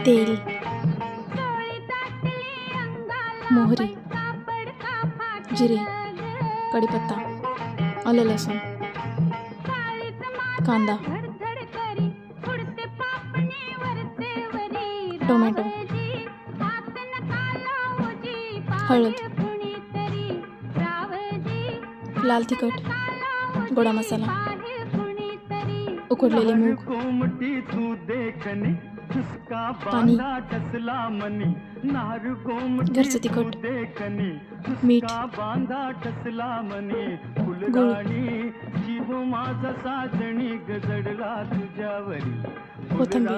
तेल, मोहरी, जिरे, कढीपत्ता, आलं लसूण, कांदा, टोमॅटो, हळद, लाल तिखट, गोडा मसाला, उकडलेले मूग, पाणी, घरचं तिखट, मीठ, गूळ, कोथिंबीर,